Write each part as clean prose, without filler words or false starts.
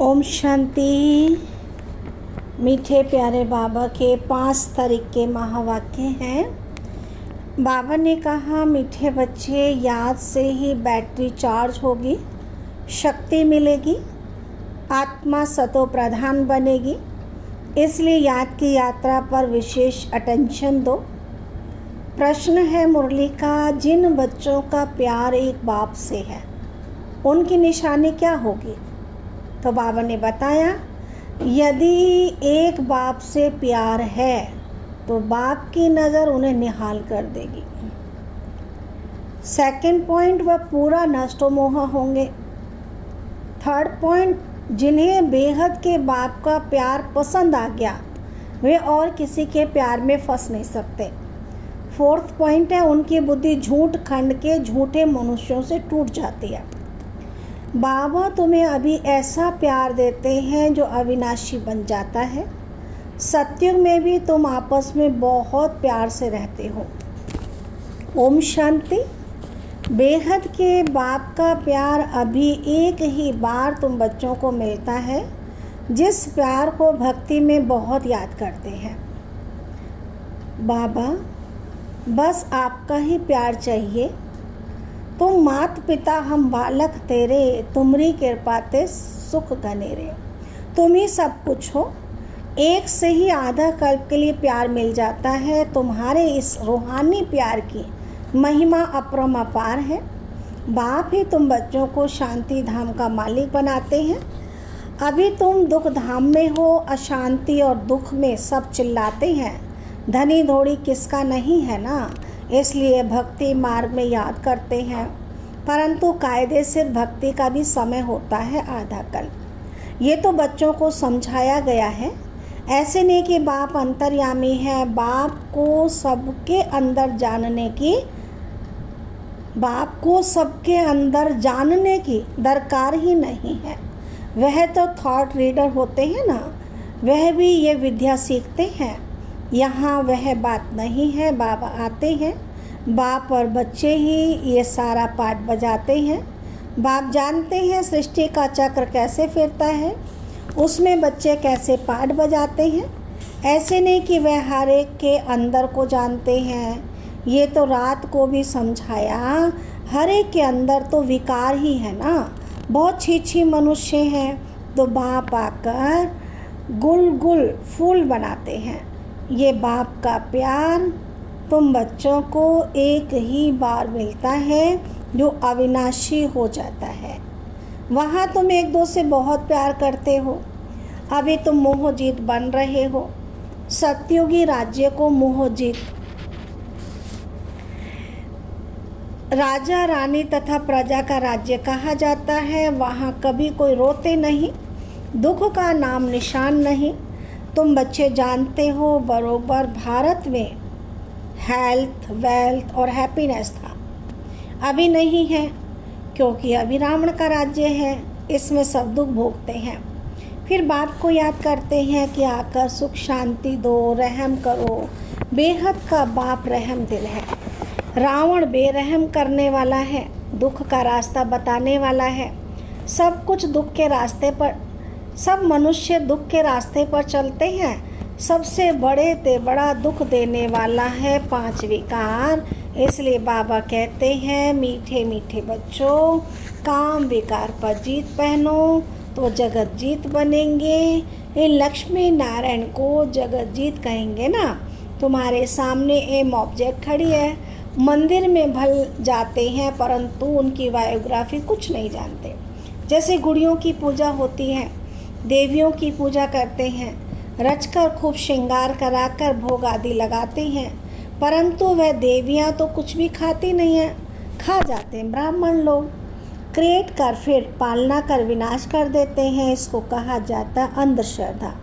ओम शांति। मीठे प्यारे बाबा के 5 तारीख के महावाक्य हैं। बाबा ने कहा, मीठे बच्चे, याद से ही बैटरी चार्ज होगी, शक्ति मिलेगी, आत्मा सतो प्रधान बनेगी। इसलिए याद की यात्रा पर विशेष अटेंशन दो। प्रश्न है मुरली का, जिन बच्चों का प्यार एक बाप से है उनकी निशानी क्या होगी? तो बाबा ने बताया, यदि एक बाप से प्यार है तो बाप की नज़र उन्हें निहाल कर देगी। सेकंड पॉइंट, वह पूरा नष्टोमोह होंगे। थर्ड पॉइंट, जिन्हें बेहद के बाप का प्यार पसंद आ गया वे और किसी के प्यार में फंस नहीं सकते। फोर्थ पॉइंट है, उनकी बुद्धि झूठ खंड के झूठे मनुष्यों से टूट जाती है। बाबा तुम्हें अभी ऐसा प्यार देते हैं जो अविनाशी बन जाता है। सत्युग में भी तुम आपस में बहुत प्यार से रहते हो। ओम शांति। बेहद के बाप का प्यार अभी एक ही बार तुम बच्चों को मिलता है, जिस प्यार को भक्ति में बहुत याद करते हैं। बाबा, बस आपका ही प्यार चाहिए। तुम मात पिता हम बालक तेरे, तुमरी कृपा ते सुख घनेरे। तुम ही सब कुछ हो। एक से ही आधा कल्प के लिए प्यार मिल जाता है। तुम्हारे इस रूहानी प्यार की महिमा अपरंपार है। बाप ही तुम बच्चों को शांति धाम का मालिक बनाते हैं। अभी तुम दुख धाम में हो, अशांति और दुख में सब चिल्लाते हैं, धनी धोड़ी किसका नहीं है ना। इसलिए भक्ति मार्ग में याद करते हैं, परंतु कायदे से भक्ति का भी समय होता है आधा कल्प। ये तो बच्चों को समझाया गया है। ऐसे नहीं कि बाप अंतर्यामी है। बाप को सबके अंदर जानने की दरकार ही नहीं है। वह तो थॉट रीडर होते हैं ना, वह भी ये विद्या सीखते हैं। यहाँ वह बात नहीं है। बाबा आते हैं, बाप और बच्चे ही ये सारा पाठ बजाते हैं। बाप जानते हैं सृष्टि का चक्र कैसे फिरता है, उसमें बच्चे कैसे पाठ बजाते हैं। ऐसे नहीं कि वह हर एक के अंदर को जानते हैं। ये तो रात को भी समझाया, हर एक के अंदर तो विकार ही है ना। बहुत छी मनुष्य हैं, तो बाप आकर गुल फूल बनाते हैं। ये बाप का प्यार तुम बच्चों को एक ही बार मिलता है जो अविनाशी हो जाता है। वहाँ तुम एक दो से बहुत प्यार करते हो। अभी तुम मोहजीत बन रहे हो। सत्युगी राज्य को मोहजीत, राजा रानी तथा प्रजा का राज्य कहा जाता है। वहाँ कभी कोई रोते नहीं, दुख का नाम निशान नहीं। तुम बच्चे जानते हो बरोबर भारत में हेल्थ, वेल्थ और हैप्पीनेस था। अभी नहीं है, क्योंकि अभी रावण का राज्य है। इसमें सब दुख भोगते हैं। फिर बाप को याद करते हैं कि आकर सुख शांति दो, रहम करो। बेहद का बाप रहम दिल है। रावण बेरहम करने वाला है, दुख का रास्ता बताने वाला है। सब कुछ दुख के रास्ते पर, सब मनुष्य दुख के रास्ते पर चलते हैं। सबसे बड़े ते बड़ा दुख देने वाला है 5 विकार। इसलिए बाबा कहते हैं, मीठे मीठे बच्चों, काम विकार पर जीत पहनो तो जगत जीत बनेंगे। इन लक्ष्मी नारायण को जगत जीत कहेंगे ना। तुम्हारे सामने एम ऑब्जेक्ट खड़ी है, मंदिर में भल जाते हैं, परंतु उनकी बायोग्राफी कुछ नहीं जानते। जैसे गुड़ियों की पूजा होती है, देवियों की पूजा करते हैं, रचकर खूब श्रृंगार कराकर भोग आदि लगाते हैं, परंतु वह देवियां तो कुछ भी खाती नहीं हैं। खा जाते हैं ब्राह्मण लोग। क्रिएट कर फिर पालना कर विनाश कर देते हैं। इसको कहा जाता है अंधश्रद्धा।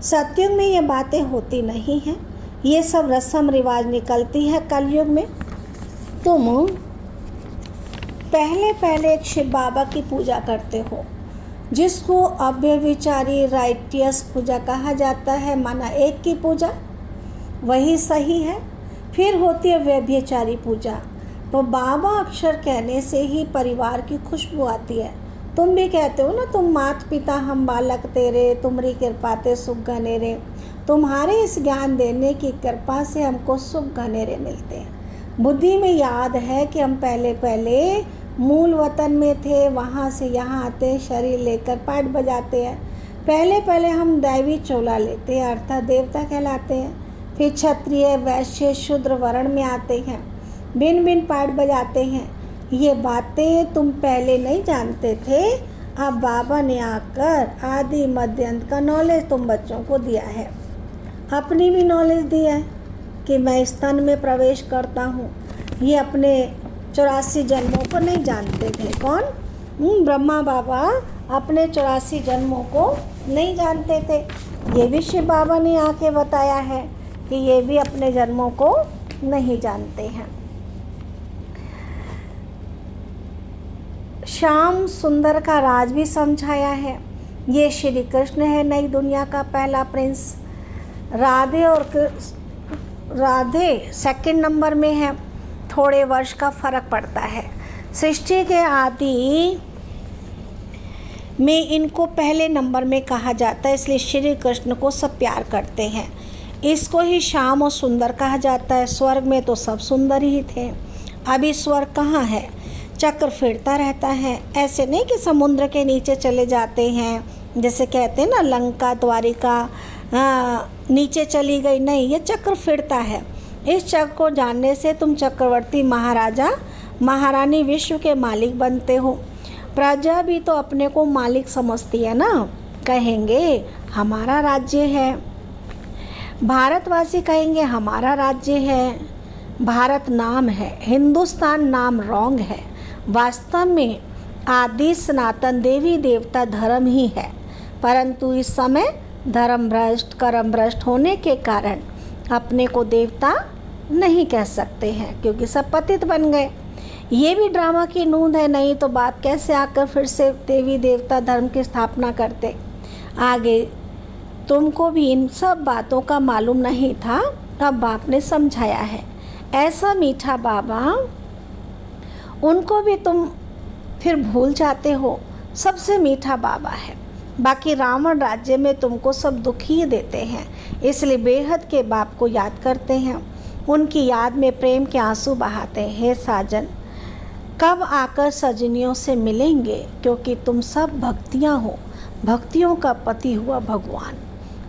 सतयुग में ये बातें होती नहीं हैं। ये सब रस्म रिवाज निकलती है कलयुग में। तुम पहले एक शिव बाबा की पूजा करते हो, जिसको अव्यभिचारी राइटियस पूजा कहा जाता है, माना एक की पूजा, वही सही है। फिर होती है व्यभिचारी पूजा। तो बाबा अक्षर कहने से ही परिवार की खुशबू आती है, तुम भी कहते हो ना, तुम मात पिता हम बालक तेरे, तुम्हारी कृपा ते सुख घनेरे। तुम्हारे इस ज्ञान देने की कृपा से हमको सुख घनेरे मिलते हैं। बुद्धि में याद है कि हम पहले मूल वतन में थे, वहाँ से यहाँ आते, शरीर लेकर पाठ बजाते हैं। पहले हम दैवी चोला लेते हैं अर्थात देवता कहलाते हैं, फिर क्षत्रिय वैश्य शूद्र वर्ण में आते हैं, भिन्न पाठ बजाते हैं। ये बातें तुम पहले नहीं जानते थे, अब बाबा ने आकर आदि मध्य अंत का नॉलेज तुम बच्चों को दिया है। अपनी भी नॉलेज दी है कि मैं इस तन में प्रवेश करता हूँ। ये अपने 84 जन्मों को नहीं जानते थे। कौन? ब्रह्मा बाबा अपने 84 जन्मों को नहीं जानते थे। ये भी शिव बाबा ने आके बताया है कि ये भी अपने जन्मों को नहीं जानते हैं। श्याम सुंदर का राज भी समझाया है। ये श्री कृष्ण है नई दुनिया का पहला प्रिंस। राधे सेकंड नंबर में है, थोड़े वर्ष का फर्क पड़ता है। सृष्टि के आदि में इनको पहले नंबर में कहा जाता है, इसलिए श्री कृष्ण को सब प्यार करते हैं। इसको ही श्याम और सुंदर कहा जाता है। स्वर्ग में तो सब सुंदर ही थे, अभी स्वर्ग कहाँ है? चक्र फिरता रहता है। ऐसे नहीं कि समुद्र के नीचे चले जाते हैं, जैसे कहते हैं ना लंका द्वारिका नीचे चली गई, नहीं, ये चक्र फिरता है। इस चक्र को जानने से तुम चक्रवर्ती महाराजा महारानी विश्व के मालिक बनते हो। प्रजा भी तो अपने को मालिक समझती है ना, कहेंगे हमारा राज्य है। भारतवासी कहेंगे हमारा राज्य है। भारत नाम है, हिंदुस्तान नाम रॉन्ग है। वास्तव में आदि सनातन देवी देवता धर्म ही है, परंतु इस समय धर्म भ्रष्ट कर्म भ्रष्ट होने के कारण अपने को देवता नहीं कह सकते हैं, क्योंकि सब पतित बन गए। ये भी ड्रामा की नूंद है, नहीं तो बाप कैसे आकर फिर से देवी देवता धर्म की स्थापना करते। आगे तुमको भी इन सब बातों का मालूम नहीं था, अब बाप ने समझाया है। ऐसा मीठा बाबा, उनको भी तुम फिर भूल जाते हो। सबसे मीठा बाबा है। बाकी रावण राज्य में तुमको सब दुख ही देते हैं, इसलिए बेहद के बाप को याद करते हैं, उनकी याद में प्रेम के आंसू बहाते हैं। हे साजन, कब आकर सजनियों से मिलेंगे, क्योंकि तुम सब भक्तियाँ हो। भक्तियों का पति हुआ भगवान।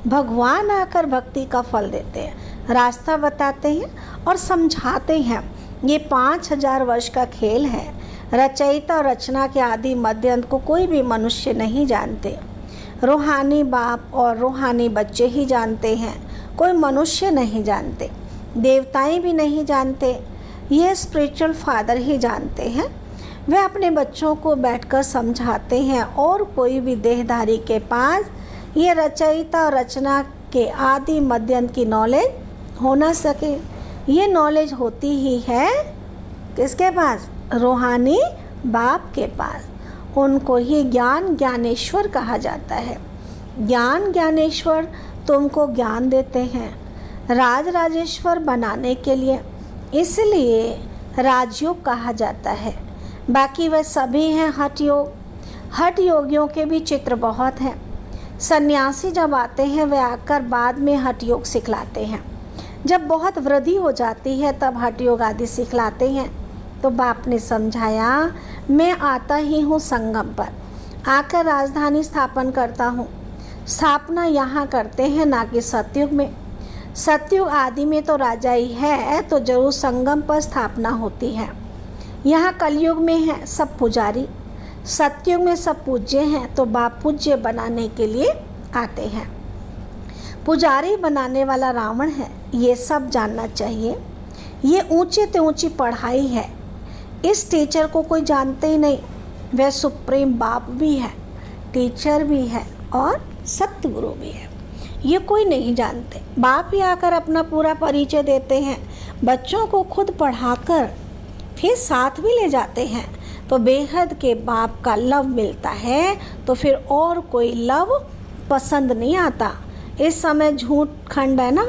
भगवान आकर भक्ति का फल देते हैं, रास्ता बताते हैं और समझाते हैं। ये 5000 वर्ष का खेल है। रचयिता और रचना के आदि मध्य अंत को कोई भी मनुष्य नहीं जानते। रूहानी बाप और रूहानी बच्चे ही जानते हैं, कोई मनुष्य नहीं जानते, देवताएं भी नहीं जानते। ये स्पिरिचुअल फादर ही जानते हैं। वे अपने बच्चों को बैठकर समझाते हैं, और कोई भी देहधारी के पास ये रचयिता और रचना के आदि मध्य अंत की नॉलेज हो ना सके। ये नॉलेज होती ही है किसके पास? रूहानी बाप के पास। उनको ही ज्ञान ज्ञानेश्वर कहा जाता है। ज्ञान ज्ञानेश्वर तुमको ज्ञान देते हैं राज राजेश्वर बनाने के लिए, इसलिए राजयोग कहा जाता है। बाकी वह सभी हैं हठ योग। हठ योगियों के भी चित्र बहुत हैं। सन्यासी जब आते हैं वे आकर बाद में हठ योग सिखलाते हैं। जब बहुत वृद्धि हो जाती है तब हठ योग आदि सिखलाते हैं। तो बाप ने समझाया, मैं आता ही हूँ संगम पर, आकर राजधानी स्थापन करता हूँ। स्थापना यहाँ करते हैं, ना कि सतयुग में। सतयुग आदि में तो राजा ही है, तो जरूर संगम पर स्थापना होती है। यहाँ कलयुग में है सब पुजारी, सतयुग में सब पूज्य हैं, तो बाप पूज्य बनाने के लिए आते हैं। पुजारी बनाने वाला रावण है, ये सब जानना चाहिए। ये ऊंचे से ऊंची पढ़ाई है। इस टीचर को कोई जानते ही नहीं। वह सुप्रीम बाप भी है, टीचर भी है और सतगुरु भी है। ये कोई नहीं जानते। बाप ही आकर अपना पूरा परिचय देते हैं। बच्चों को खुद पढ़ाकर फिर साथ भी ले जाते हैं, तो बेहद के बाप का लव मिलता है। तो फिर और कोई लव पसंद नहीं आता। इस समय झूठ खंड है ना,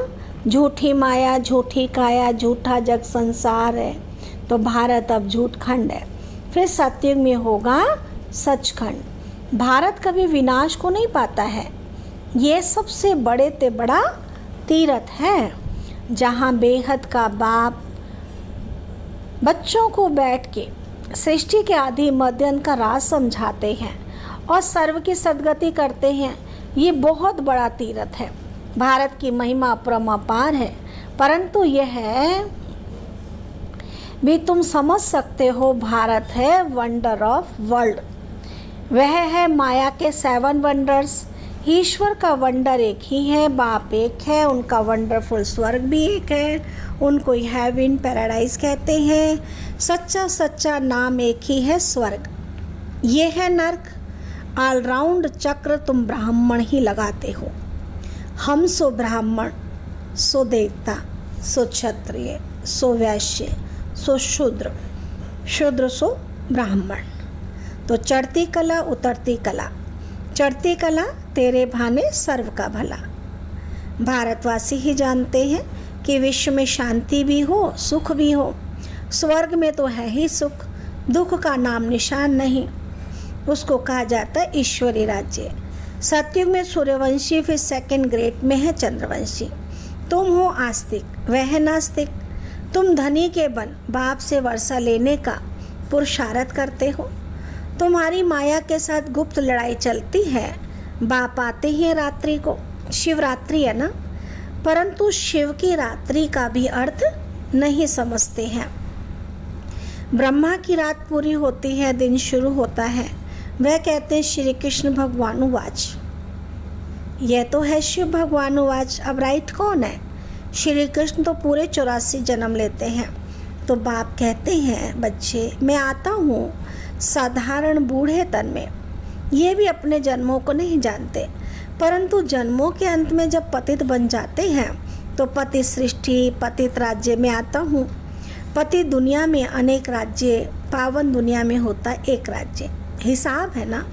झूठी माया झूठी काया झूठा जग संसार है, तो भारत अब झूठ खंड है। फिर सतयुग में होगा सचखंड। भारत कभी विनाश को नहीं पाता है। ये सबसे बड़े ते बड़ा तीर्थ है जहाँ बेहद का बाप बच्चों को बैठ के सृष्टि के आदि मध्यंत का राज समझाते हैं और सर्व की सदगति करते हैं। ये बहुत बड़ा तीर्थ है। भारत की महिमा परमापार है, परंतु यह भी तुम समझ सकते हो, भारत है वंडर ऑफ वर्ल्ड। वह है माया के 7 वंडर्स। ईश्वर का वंडर एक ही है, बाप एक है, उनका वंडरफुल स्वर्ग भी एक है, उनको हेवन पैराडाइज कहते हैं। सच्चा सच्चा नाम एक ही है, स्वर्ग। ये है नर्क। ऑलराउंड चक्र तुम ब्राह्मण ही लगाते हो। हम सो ब्राह्मण, सो देवता, सो क्षत्रिय, सो वैश्य, सो शूद्र, शूद्र सो ब्राह्मण। तो चढ़ती कला उतरती कला, चढ़ती कला तेरे भाने सर्व का भला। भारतवासी ही जानते हैं कि विश्व में शांति भी हो, सुख भी हो। स्वर्ग में तो है ही सुख, दुख का नाम निशान नहीं। उसको कहा जाता है ईश्वरी राज्य। सतयुग में सूर्यवंशी, फिर सेकंड ग्रेड में है चंद्रवंशी। तुम हो आस्तिक, वह है नास्तिक। तुम धनी के बन बाप से वर्षा लेने का पुरुषार्थ करते हो। तुम्हारी माया के साथ गुप्त लड़ाई चलती है। बाप आते हैं रात्रि को, शिवरात्रि है ना, परंतु शिव की रात्रि का भी अर्थ नहीं समझते हैं। ब्रह्मा की रात पूरी होती है, दिन शुरू होता है। वह कहते हैं श्री कृष्ण भगवानुवाच। यह तो है शिव भगवानुवाच। अब राइट कौन है? श्री कृष्ण तो पूरे 84 जन्म लेते हैं। तो बाप कहते हैं बच्चे, मैं आता हूँ साधारण बूढ़े तन में। ये भी अपने जन्मों को नहीं जानते, परंतु जन्मों के अंत में जब पतित बन जाते हैं तो पतित सृष्टि, पतित राज्य में आता हूँ। पतित दुनिया में अनेक राज्य, पावन दुनिया में होता एक राज्य। हिसाब है ना।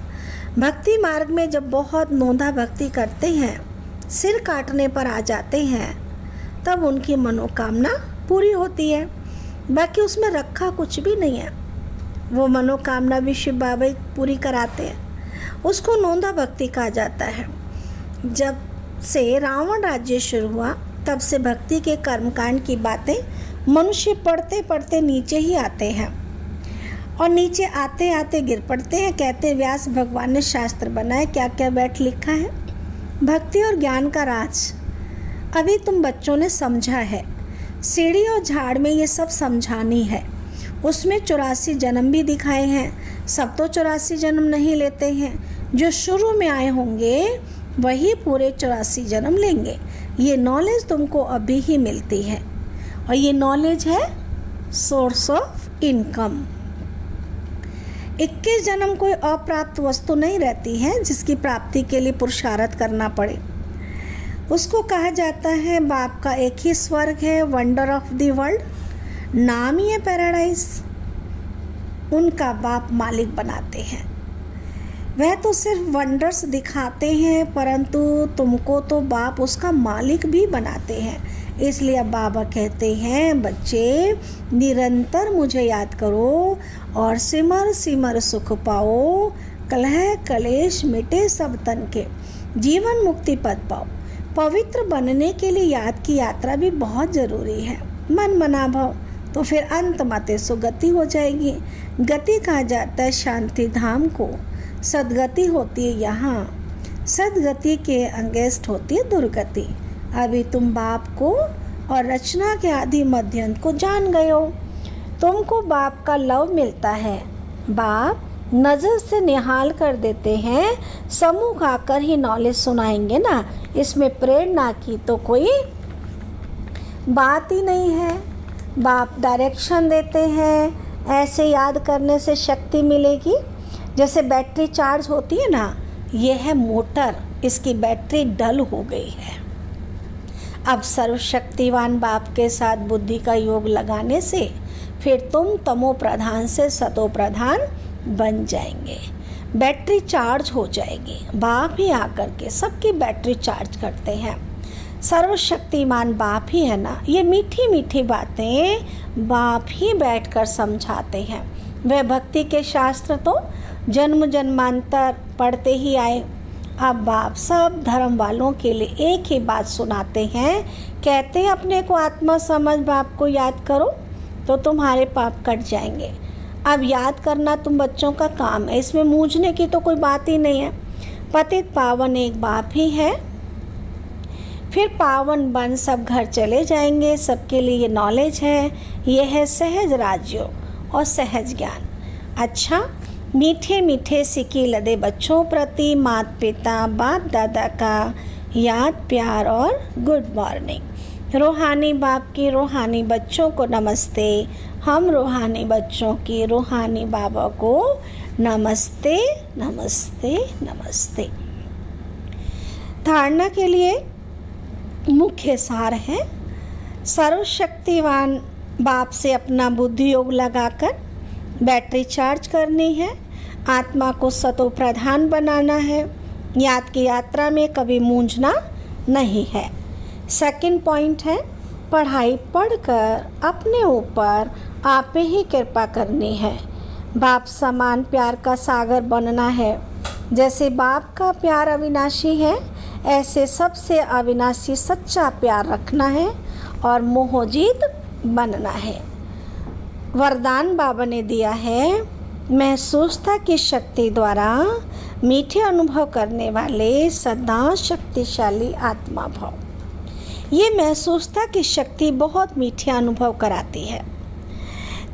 भक्ति मार्ग में जब बहुत नौंधा भक्ति करते हैं, सिर काटने पर आ जाते हैं, तब उनकी मनोकामना पूरी होती है। बाकी उसमें रखा कुछ भी नहीं है। वो मनोकामना भी शिव बाबा पूरी कराते हैं। उसको नौंधा भक्ति कहा जाता है। जब से रावण राज्य शुरू हुआ, तब से भक्ति के कर्मकांड की बातें मनुष्य पढ़ते पढ़ते नीचे ही आते हैं और नीचे आते आते गिर पड़ते हैं। कहते व्यास भगवान ने शास्त्र बनाए, क्या क्या बैठ लिखा है। भक्ति और ज्ञान का राज अभी तुम बच्चों ने समझा है। सीढ़ी और झाड़ में ये सब समझानी है। उसमें 84 जन्म भी दिखाए हैं। सब तो 84 जन्म नहीं लेते हैं। जो शुरू में आए होंगे वही पूरे 84 जन्म लेंगे। ये नॉलेज तुमको अभी ही मिलती है और ये नॉलेज है सोर्स ऑफ इनकम। 21 जन्म कोई अप्राप्त वस्तु नहीं रहती है जिसकी प्राप्ति के लिए पुरुषार्थ करना पड़े। उसको कहा जाता है बाप का एक ही स्वर्ग है, वंडर ऑफ द वर्ल्ड। नाम ही है पैराडाइज। उनका बाप मालिक बनाते हैं। वह तो सिर्फ वंडर्स दिखाते हैं, परंतु तुमको तो बाप उसका मालिक भी बनाते हैं। इसलिए अब बाबा कहते हैं बच्चे, निरंतर मुझे याद करो और सिमर सिमर सुख पाओ। कलह कलेश मिटे सब तन के, जीवन मुक्ति पद पाओ। पवित्र बनने के लिए याद की यात्रा भी बहुत ज़रूरी है। मन मना भाव तो फिर अंत मते सुगति हो जाएगी। गति कहा जाता है शांति धाम को। सदगति होती है यहाँ। सदगति के अंगेस्ट होती है दुर्गति। अभी तुम बाप को और रचना के आदि मध्यंत को जान गए हो। तुमको बाप का लव मिलता है। बाप नज़र से निहाल कर देते हैं। समूह आकर ही नॉलेज सुनाएंगे ना। इसमें प्रेरणा की तो कोई बात ही नहीं है। बाप डायरेक्शन देते हैं। ऐसे याद करने से शक्ति मिलेगी। जैसे बैटरी चार्ज होती है ना, ये है मोटर, इसकी बैटरी डल हो गई है। अब सर्वशक्तिवान बाप के साथ बुद्धि का योग लगाने से फिर तुम तमो प्रधान से सतो प्रधान बन जाएंगे। बैटरी चार्ज हो जाएगी। बाप ही आकर के सबकी बैटरी चार्ज करते हैं। सर्वशक्तिमान बाप ही है ना। ये मीठी मीठी बातें बाप ही बैठकर समझाते हैं। वह भक्ति के शास्त्र तो जन्म जन्मांतर पढ़ते ही आए। अब बाप सब धर्म वालों के लिए एक ही बात सुनाते हैं, कहते हैं अपने को आत्मा समझ बाप को याद करो तो तुम्हारे पाप कट जाएंगे। अब याद करना तुम बच्चों का काम है, इसमें मूंझने की तो कोई बात ही नहीं है। पतित पावन एक बाप ही है, फिर पावन बन सब घर चले जाएंगे। सबके लिए ये नॉलेज है, ये है सहज राजयोग और सहज ज्ञान। अच्छा, मीठे मीठे सिक्के लदे बच्चों प्रति माता पिता बाप दादा का याद प्यार और गुड मॉर्निंग। रूहानी बाप की रूहानी बच्चों को नमस्ते। हम रूहानी बच्चों की रूहानी बाबा को नमस्ते नमस्ते नमस्ते। धारणा के लिए मुख्य सार है, सर्वशक्तिवान बाप से अपना बुद्धि योग लगाकर बैटरी चार्ज करनी है। आत्मा को सतो प्रधान बनाना है। याद की यात्रा में कभी मूंझना नहीं है। सेकंड पॉइंट है, पढ़ाई पढ़कर अपने ऊपर आप ही कृपा करनी है। बाप समान प्यार का सागर बनना है। जैसे बाप का प्यार अविनाशी है, ऐसे सबसे अविनाशी सच्चा प्यार रखना है और मोहजीत बनना है। वरदान बाबा ने दिया है, महसूसता की शक्ति द्वारा मीठे अनुभव करने वाले सदा शक्तिशाली आत्मा भाव। ये महसूसता की शक्ति बहुत मीठे अनुभव कराती है।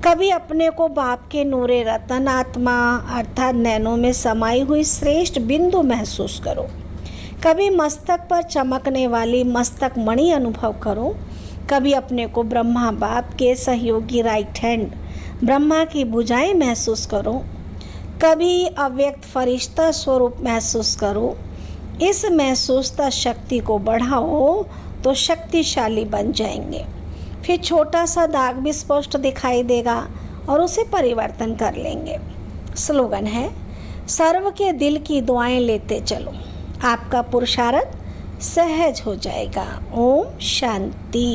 कभी अपने को बाप के नूरे रतन आत्मा अर्थात नैनों में समाई हुई श्रेष्ठ बिंदु महसूस करो। कभी मस्तक पर चमकने वाली मस्तक मणि अनुभव करो। कभी अपने को ब्रह्मा बाप के सहयोगी राइट हैंड ब्रह्मा की भुजाएं महसूस करो। कभी अव्यक्त फरिश्ता स्वरूप महसूस करो। इस महसूसता शक्ति को बढ़ाओ तो शक्तिशाली बन जाएंगे। फिर छोटा सा दाग भी स्पष्ट दिखाई देगा और उसे परिवर्तन कर लेंगे। स्लोगन है, सर्व के दिल की दुआएं लेते चलो, आपका पुरुषार्थ सहज हो जाएगा। ओम शांति।